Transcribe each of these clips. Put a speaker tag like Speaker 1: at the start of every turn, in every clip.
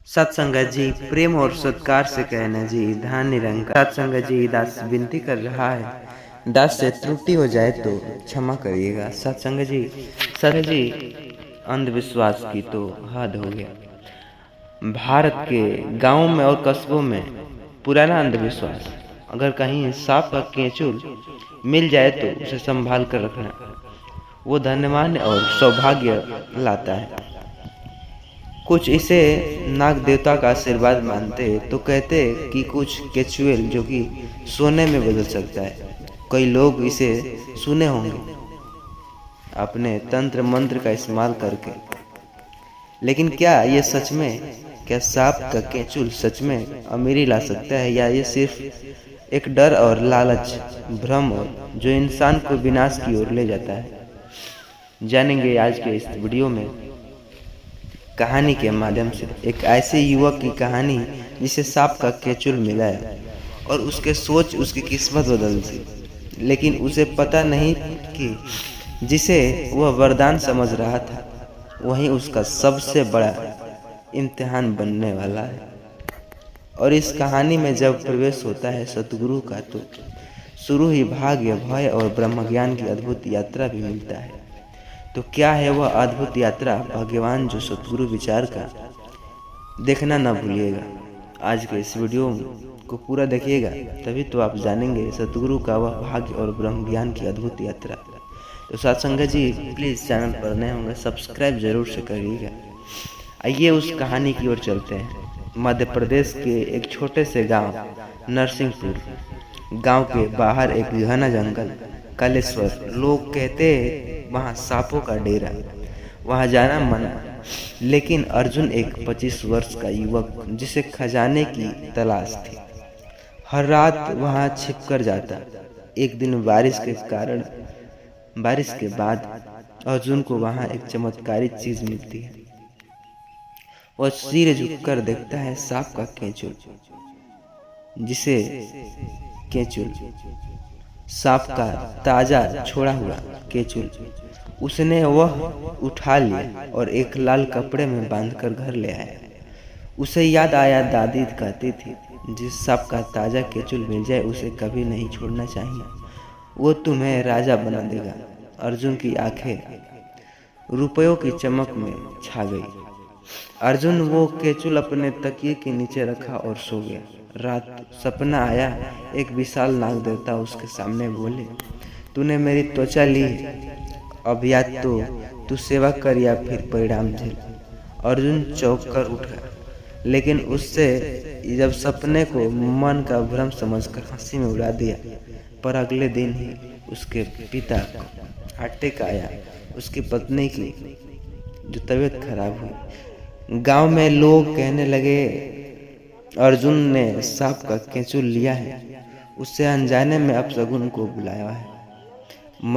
Speaker 1: सत्संगत जी प्रेम और सत्कार से कहना जी धान निरंकार। सत्संगत जी दास विनती कर रहा है, दास से त्रुटि हो जाए तो क्षमा करिएगा। सत्संगत जी अंधविश्वास की तो हद हो गया। भारत के गांवों में और कस्बों में पुराना अंधविश्वास, अगर कहीं सांप का केंचुल मिल जाए तो उसे संभाल कर रखना, वो धन्यवान और सौभाग्य लाता है। कुछ इसे नाग देवता का आशीर्वाद मानते तो कहते कि कुछ केचुएल जो कि सोने में बदल सकता है। कई लोग इसे सुने होंगे अपने तंत्र मंत्र का इस्तेमाल करके, लेकिन क्या ये सच में, क्या सांप का केचुल सच में अमीरी ला सकता है, या ये सिर्फ एक डर और लालच भ्रम जो इंसान को विनाश की ओर ले जाता है? जानेंगे आज के इस वीडियो में कहानी के माध्यम से। एक ऐसे युवक की कहानी जिसे सांप का केचुल मिला है और उसके सोच उसकी किस्मत बदल दी, लेकिन उसे पता नहीं कि जिसे वह वरदान समझ रहा था वहीं उसका सबसे बड़ा इम्तिहान बनने वाला है। और इस कहानी में जब प्रवेश होता है सतगुरु का तो शुरू ही भाग्य, भय और ब्रह्म ज्ञान की अद्भुत यात्रा भी मिलता है। तो क्या है वह अद्भुत यात्रा भगवान जो सतगुरु विचार का, देखना न भूलिएगा। आज के इस वीडियो को पूरा देखिएगा, तभी तो आप जानेंगे सतगुरु का वह भाग्य और ब्रह्म ज्ञान की अद्भुत यात्रा। तो सत्संगत जी प्लीज़ चैनल पर नए होंगे सब्सक्राइब जरूर से करिएगा। आइए उस कहानी की ओर चलते हैं। मध्य प्रदेश के एक छोटे से गांव नरसिंहपुर गांव के बाहर एक घना जंगल कालेश्वर, लोग कहते वहाँ सांपों का डेरा, वहाँ जाना मना। लेकिन अर्जुन एक 25 वर्ष का युवक जिसे खजाने की तलाश थी, हर रात वहाँ छिपकर जाता। एक दिन बारिश के बाद अर्जुन को वहाँ एक चमत्कारी चीज मिलती है। वह सिर झुककर देखता है सांप का केचुल, जिसे केचुल सांप का ताजा छोड़ा हुआ केचुल उसने वह उठा लिया और एक लाल कपड़े में बांधकर घर ले आया। उसे याद आया दादी कहती थी, जिस सांप का ताजा केचुल मिल जाए उसे कभी नहीं छोड़ना चाहिए, वो तुम्हें राजा बना देगा। अर्जुन की आंखें रुपयों की चमक में छा गई। अर्जुन वो केचुल अपने तकिए के नीचे रखा और सो गया। रात सपना आया, एक विशाल नाग देवता उसके सामने बोले, तूने मेरी त्वचा ली, अब या तो तू सेवा कर या फिर परिणाम झेल। अर्जुन चौंक कर उठा, लेकिन उससे जब सपने को मन का भ्रम समझकर हंसी में उड़ा दिया। पर अगले दिन ही उसके पिता अटैक आया, उसकी पत्नी की जो तबीयत खराब हुई। गांव में लोग कहने लगे अर्जुन ने सांप का केचुल लिया है, उससे अनजाने में अपशगुन को बुलाया है।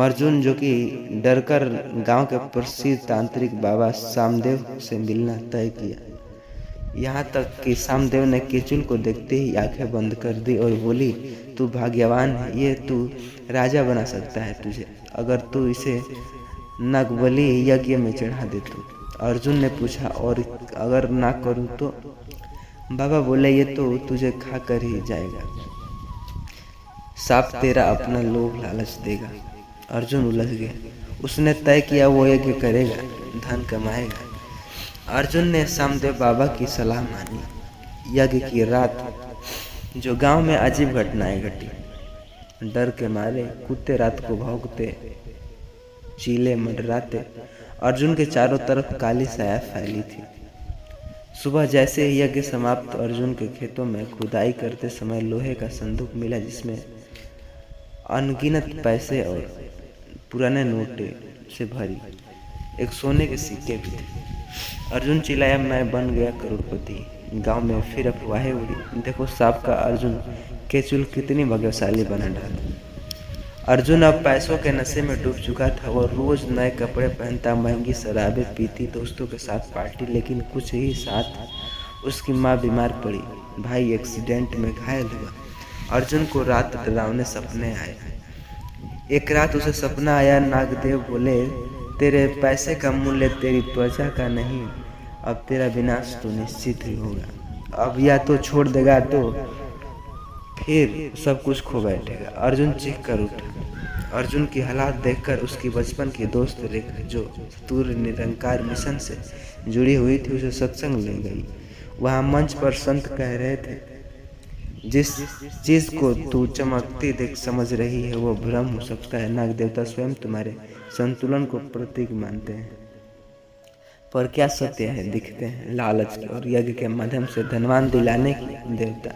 Speaker 1: अर्जुन जो कि डरकर गांव के प्रसिद्ध तांत्रिक बाबा सामदेव से मिलना तय किया। यहाँ तक कि सामदेव ने केचुल को देखते ही आंखें बंद कर दी और बोली, तू भाग्यवान है, ये तू राजा बना सकता है तुझे, अगर तू इसे नागबलि यज्ञ में चढ़ा दे तो। अर्जुन ने पूछा, और अगर ना करूं तो? बाबा बोले, ये तो तुझे खा कर ही जाएगा, सांप तेरा अपना लोभ लालच देगा। अर्जुन उलझ गया। उसने तय किया वो यज्ञ करेगा, धन कमाएगा। अर्जुन ने सामदेव बाबा की सलाह मानी। यज्ञ की रात जो गांव में अजीब घटनाएं घटी। डर के मारे कुत्ते रात को भौंकते, चीले मंडराते। अर्जुन के चारों तरफ काली साया फैली थी। सुबह जैसे ही यज्ञ समाप्त, अर्जुन के खेतों में खुदाई करते समय लोहे का संदूक मिला, जिसमें अनगिनत पैसे और पुराने नोटे से भरी एक सोने के सिक्के भी थे। अर्जुन चिल्लाया, मैं बन गया करोड़पति। गांव में फिर अफवाहें उड़ी, देखो सांप का अर्जुन केचुल कितनी भाग्यशाली बना डाला। अर्जुन अब पैसों के नशे में डूब चुका था। वो रोज नए कपड़े पहनता, महंगी शराबें पीती, दोस्तों के साथ पार्टी। लेकिन कुछ ही साथ उसकी माँ बीमार पड़ी, भाई एक्सीडेंट में घायल हुआ। अर्जुन को रात डरावने सपने आए। एक रात उसे सपना आया, नागदेव बोले, तेरे पैसे का मूल्य तेरी त्वचा का नहीं, अब तेरा विनाश तो निश्चित ही होगा। अब या तो छोड़ देगा तो फिर सब कुछ खो बैठेगा। अर्जुन चीख कर उठा। अर्जुन की हालात देखकर उसकी बचपन की दोस्त रेखा, जो सूर्य निरंकार मिशन से जुड़ी हुई थी, उसे सत्संग ले गई। वहाँ मंच पर संत कह रहे थे, जिस चीज को तू चमकती देख समझ रही है वो भ्रम हो सकता है। नाग देवता स्वयं तुम्हारे संतुलन को प्रतीक मानते हैं, पर क्या सत्य है दिखते हैं लालच की और यज्ञ के माध्यम से धनवान दिलाने की देवता।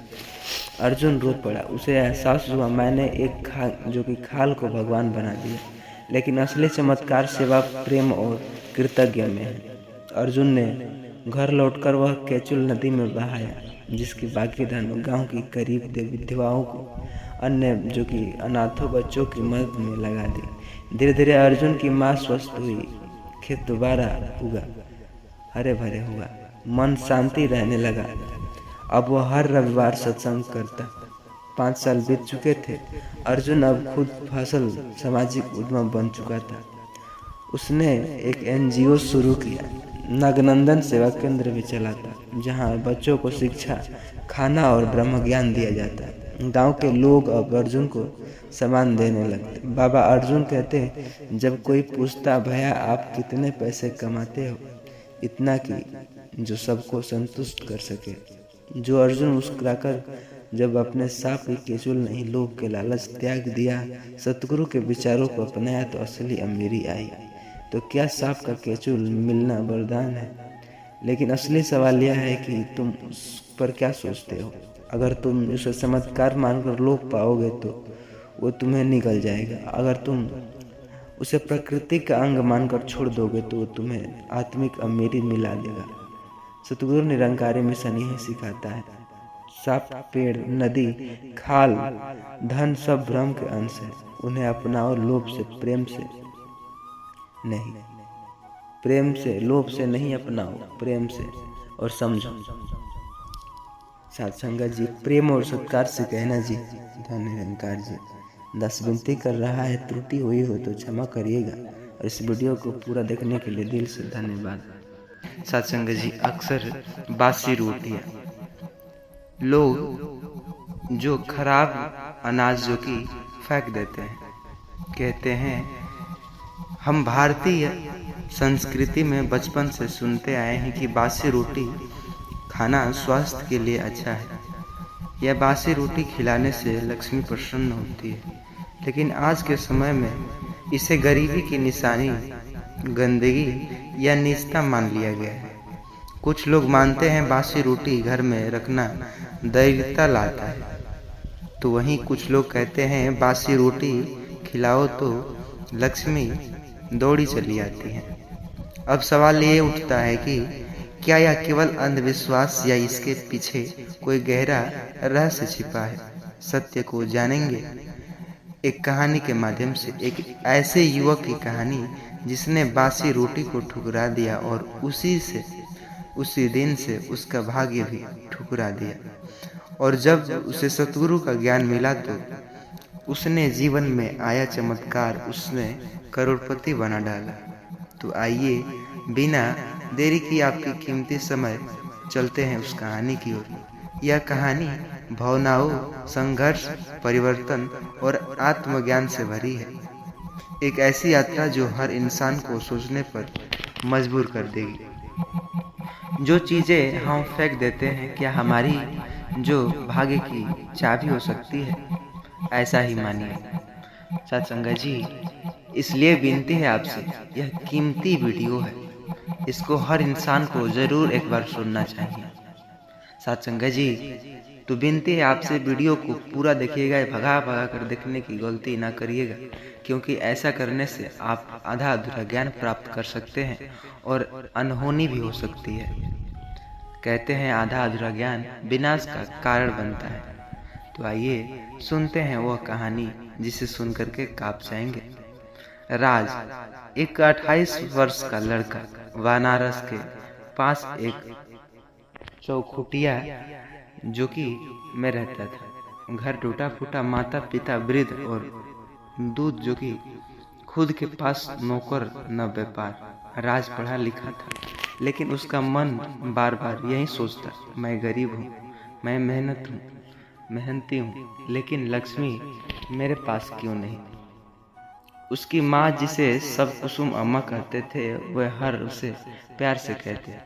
Speaker 1: अर्जुन रो पड़ा। उसे एहसास हुआ, मैंने एक खाल को भगवान बना दिया। लेकिन असली चमत्कार सेवा, प्रेम और कृतज्ञ में है। अर्जुन ने घर लौटकर वह केचुल नदी में बहाया, जिसकी बाकी धन गांव की करीब विधवाओं को, अन्य जो कि अनाथों बच्चों की मदद में लगा दी। धीरे धीरे अर्जुन की माँ स्वस्थ हुई, खेत दोबारा उगा, हरे भरे हुआ, मन शांति रहने लगा। अब वह हर रविवार सत्संग करता। 5 साल बीत चुके थे। अर्जुन अब खुद फसल सामाजिक उद्यम बन चुका था। उसने एक NGO शुरू किया, नागनंदन सेवा केंद्र भी चलाता, जहां बच्चों को शिक्षा, खाना और ब्रह्म ज्ञान दिया जाता। गांव के लोग अब अर्जुन को सम्मान देने लगते। बाबा अर्जुन कहते, जब कोई पूछता, भैया आप कितने पैसे कमाते हो? इतना कि जो सबको संतुष्ट कर सके। जो अर्जुन मुस्कुराकर जब अपने सांप की केचुल नहीं, लोभ के लालच त्याग दिया, सतगुरु के विचारों को अपनाया, तो असली अमीरी आई। तो क्या सांप का केचुल मिलना वरदान है? लेकिन असली सवाल यह है कि तुम उस पर क्या सोचते हो। अगर तुम उसे चमत्कार मानकर लोभ पाओगे तो वो तुम्हें निगल जाएगा। अगर तुम उसे प्रकृति का अंग मानकर छोड़ दोगे तो वो तुम्हें आत्मिक अमीरी मिला देगा। सतगुरु निरंकारी मिशन यही सिखाता है। सांप, पेड़, नदी, खाल, धन सब भ्रम के अंश है। उन्हें अपनाओ, लोभ से, प्रेम से नहीं। प्रेम से, लोभ से नहीं, अपनाओ प्रेम से और समझो। सत्संगत जी, प्रेम और सत्कार से कहना जी, धन निरंकार जी। दास विनती कर रहा है, त्रुटि हुई हो तो क्षमा करिएगा। और इस वीडियो को पूरा देखने के लिए दिल से धन्यवाद। सत्संगत जी, अक्सर बासी रोटियाँ, लोग जो खराब अनाज जो कि फेंक देते हैं, कहते हैं, हम भारतीय संस्कृति में बचपन से सुनते आए हैं कि बासी रोटी खाना स्वास्थ्य के लिए अच्छा है। यह बासी रोटी खिलाने से लक्ष्मी प्रसन्न होती है। लेकिन आज के समय में इसे गरीबी की निशानी, गंदगी या नीचता मान लिया गया है। कुछ लोग मानते हैं बासी रोटी घर में रखना दैवता लाता है, तो वहीं कुछ लोग कहते हैं बासी रोटी खिलाओ तो लक्ष्मी दौड़ी चली आती है। अब सवाल ये उठता है कि क्या यह केवल अंधविश्वास या इसके पीछे कोई गहरा रहस्य छिपा है? सत्य को जानेंगे एक कहानी के माध्यम से। एक ऐसे युवक की कहानी जिसने बासी रोटी को ठुकरा दिया और उसी दिन से उसका भाग्य भी ठुकरा दिया। और जब उसे सतगुरु का ज्ञान मिला तो उसने जीवन में आया चमत्कार उसने करोड़पति बना डाला। तो आइए बिना देरी की आपकी कीमती समय चलते हैं उस कहानी की ओर। यह कहानी भावनाओं, संघर्ष, परिवर्तन और आत्मज्ञान से भरी है। एक ऐसी यात्रा जो हर इंसान को सोचने पर मजबूर कर देगी। जो चीज़ें हम फेंक देते हैं, क्या हमारी जो भाग्य की चाबी हो सकती है? ऐसा ही मानिए। सत्संगत जी, इसलिए विनती है आपसे, यह कीमती वीडियो है, इसको हर इंसान को ज़रूर एक बार सुनना चाहिए। सत्संगत जी, तो विनती है आपसे, वीडियो को पूरा देखिएगा, भगा भगा कर देखने की गलती ना करिएगा, क्योंकि ऐसा करने से आप आधा अधूरा ज्ञान प्राप्त कर सकते हैं और अनहोनी भी हो सकती है। कहते हैं आधा अधूरा ज्ञान विनाश का कारण बनता है। तो आइए सुनते हैं वह कहानी जिसे सुनकर के काँप जाएंगे। राज, एक 28 वर्ष का लड़का, वानारस के पास एक चौखुटिया जो कि में रहता था। घर टूटा फूटा, माता पिता वृद्ध और दूध जो कि खुद के पास नौकर न व्यापार। राज पढ़ा लिखा था, लेकिन उसका मन बार बार यही सोचता, मैं गरीब हूँ, मैं मेहनती हूँ, लेकिन लक्ष्मी मेरे पास क्यों नहीं। उसकी माँ, जिसे सब कुसुम अम्मा कहते थे, वह हर उसे प्यार से कहते,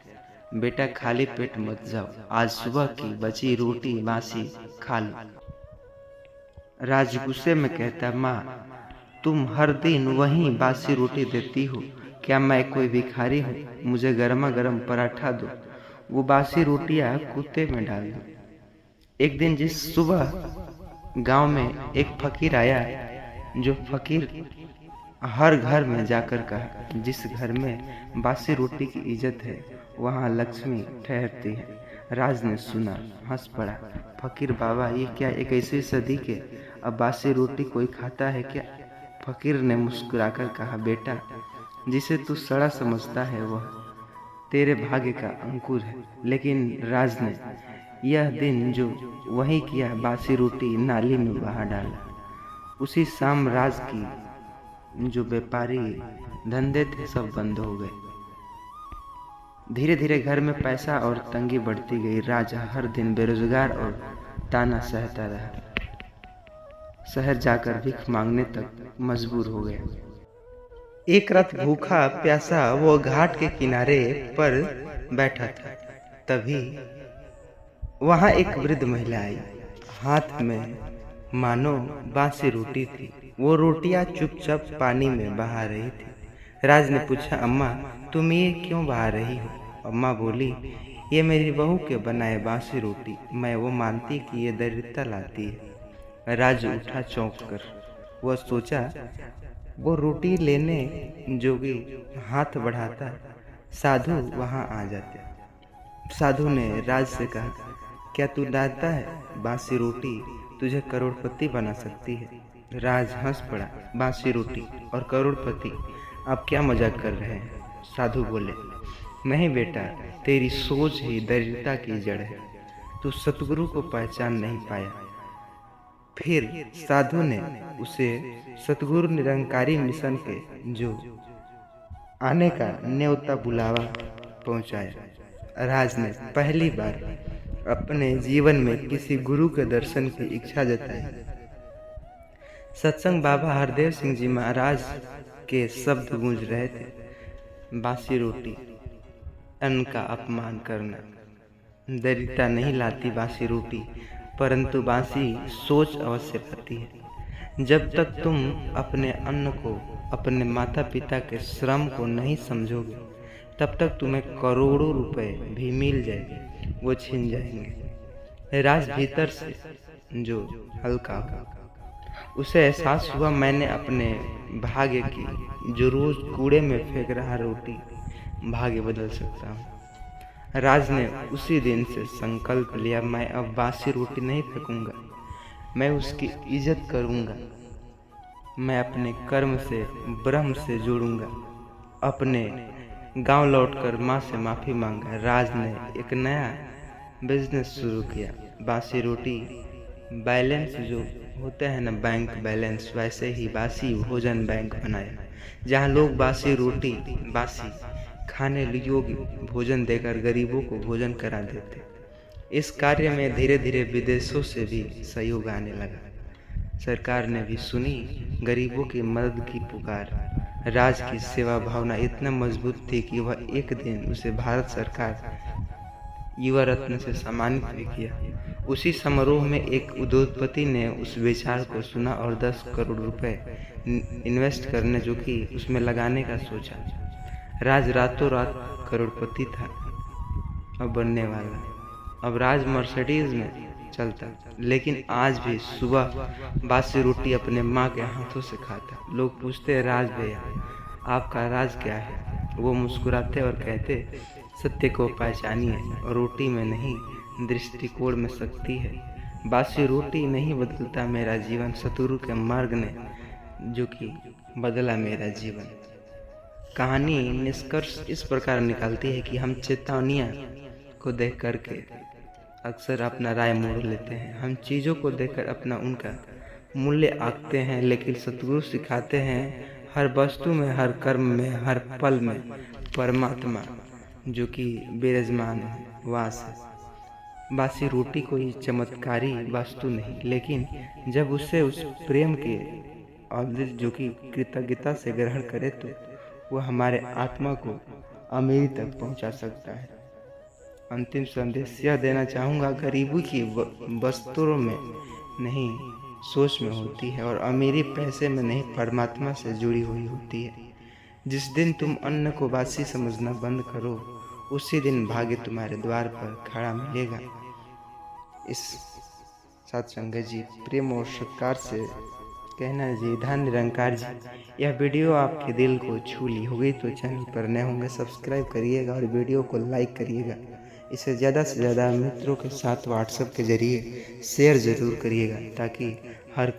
Speaker 1: बेटा खाली पेट मत जाओ, आज सुबह की बची रोटी बासी खा लो। राज गुस्से में कहता, माँ तुम हर दिन वही बासी रोटी देती हो, क्या मैं कोई भिखारी हूँ, मुझे गर्मा गर्म पराठा दो, वो बासी रोटियां कुत्ते में डाल दो। एक दिन जिस सुबह गांव में एक फकीर आया, जो फकीर हर घर में जाकर कहा, जिस घर में बासी रोटी की इज्जत है वहाँ लक्ष्मी ठहरती है। राज ने सुना, हंस पड़ा, फकीर बाबा ये क्या 21वीं सदी के अब बासी रोटी कोई खाता है क्या। फकीर ने मुस्कुराकर कहा, बेटा जिसे तू सड़ा समझता है वह तेरे भाग्य का अंकुर है। लेकिन राज ने यह दिन जो वही किया, बासी रोटी नाली में बहा डाला। उसी शाम राज की जो व्यापारी धंधे थे सब बंद हो गए। धीरे धीरे घर में पैसा और तंगी बढ़ती गई। राजा हर दिन बेरोजगार और ताना सहता रहा, शहर जाकर भीख मांगने तक मजबूर हो गया। एक रात भूखा प्यासा वो घाट के किनारे पर बैठा था, तभी वहां एक वृद्ध महिला आई। हाथ में मानो बासी रोटी थी, वो रोटियां चुपचाप पानी में बहा रही थी। राज ने पूछा, अम्मा तुम ये क्यों बहा रही हो। अम्मा बोली, ये मेरी बहू के बनाए बासी रोटी, मैं वो मानती कि ये दरिद्रता लाती है। राज उठा चौंक कर, वह सोचा वो रोटी लेने जोगी हाथ बढ़ाता, साधु वहां आ जाते। साधु ने राज से कहा, क्या तू जानता है बासी रोटी तुझे करोड़पति बना सकती है। राज हंस पड़ा, बासी रोटी और करोड़पति, आप क्या मजाक कर रहे हैं। साधु बोले, नहीं बेटा, तेरी सोच ही दरिद्रता की जड़ है, तू सतगुरु को पहचान नहीं पाया। फिर साधु ने उसे सतगुरु निरंकारी मिशन के जो आने का न्योता बुलावा पहुंचाया। राज ने पहली बार अपने जीवन में किसी गुरु के दर्शन की इच्छा जताई। सत्संग बाबा हरदेव सिंह जी महाराज के शब्द गूंज रहे थे, बासी रोटी अन्न का अपमान करना, दरिद्रता नहीं लाती बासी रोटी, परंतु बासी सोच अवश्य लाती है। जब तक तुम अपने अन्न को, अपने माता पिता के श्रम को नहीं समझोगे, तब तक तुम्हें करोड़ों रुपए भी मिल जाएंगे, वो छीन जाएंगे। राज भीतर से जो हल्का हो, उसे एहसास हुआ, मैंने अपने भाग्य की जो रोज कूड़े में फेंक रहा रोटी भाग्य बदल सकता हूँ। राज ने उसी दिन से संकल्प लिया, मैं अब बासी रोटी नहीं फेंकूंगा, मैं उसकी इज्जत करूंगा, मैं अपने कर्म से ब्रह्म से जुड़ूंगा। अपने गांव लौटकर माँ से माफ़ी मांगा। राज ने एक नया बिजनेस शुरू किया, बासी रोटी बैलेंस जो होता है ना, बैंक बैलेंस, वैसे ही बासी भोजन बैंक बनाया, जहाँ लोग बासी रोटी, बासी खाने योग्य भोजन देकर गरीबों को भोजन करा देते। इस कार्य में धीरे धीरे विदेशों से भी सहयोग आने लगा। सरकार ने भी सुनी गरीबों की मदद की पुकार। राज की सेवा भावना इतना मजबूत थी कि वह एक दिन उसे भारत सरकार युवा रत्न से सम्मानित भी किया। उसी समारोह में एक उद्योगपति ने उस विचार को सुना और 10 करोड़ रुपए इन्वेस्ट करने जो कि उसमें लगाने का सोचा। राज रातों रात करोड़पति था अब बनने वाला। अब राज मर्सिडीज में चलता, लेकिन आज भी सुबह बासी रोटी अपने माँ के हाथों से खाता। लोग पूछते, राज भैया आपका राज क्या है। वो मुस्कुराते और कहते, सत्य को पहचानिए, रोटी में नहीं दृष्टिकोण में शक्ति है। बासी रोटी नहीं बदलता मेरा जीवन, सतगुरु के मार्ग ने जो कि बदला मेरा जीवन। कहानी निष्कर्ष इस प्रकार निकालती है कि हम चेतावनियाँ को देख करके अक्सर अपना राय मोड़ लेते हैं। हम चीज़ों को देखकर अपना उनका मूल्य आंकते हैं, लेकिन सतगुरु सिखाते हैं हर वस्तु में, हर कर्म में, हर पल में परमात्मा जो कि बेरजमान वास है। बासी रोटी कोई चमत्कारी वस्तु नहीं, लेकिन जब उसे उस प्रेम के अमृत जो कि कृतज्ञता से ग्रहण करे तो वह हमारे आत्मा को अमीरी तक पहुंचा सकता है। अंतिम संदेश यह देना चाहूँगा, गरीबी की वस्तुओं में नहीं सोच में होती है, और अमीरी पैसे में नहीं परमात्मा से जुड़ी हुई होती है। जिस दिन तुम अन्न को बासी समझना बंद करो, उसी दिन भाग्य तुम्हारे द्वार पर खड़ा मिलेगा। इस सत्संग जी, प्रेम और सत्कार से कहना जी, धन निरंकार जी। यह वीडियो आपके दिल को छू ली होगी तो चैनल पर नए होंगे सब्सक्राइब करिएगा और वीडियो को लाइक करिएगा। इसे ज़्यादा से ज़्यादा मित्रों के साथ व्हाट्सएप के जरिए शेयर ज़रूर करिएगा, ताकि हर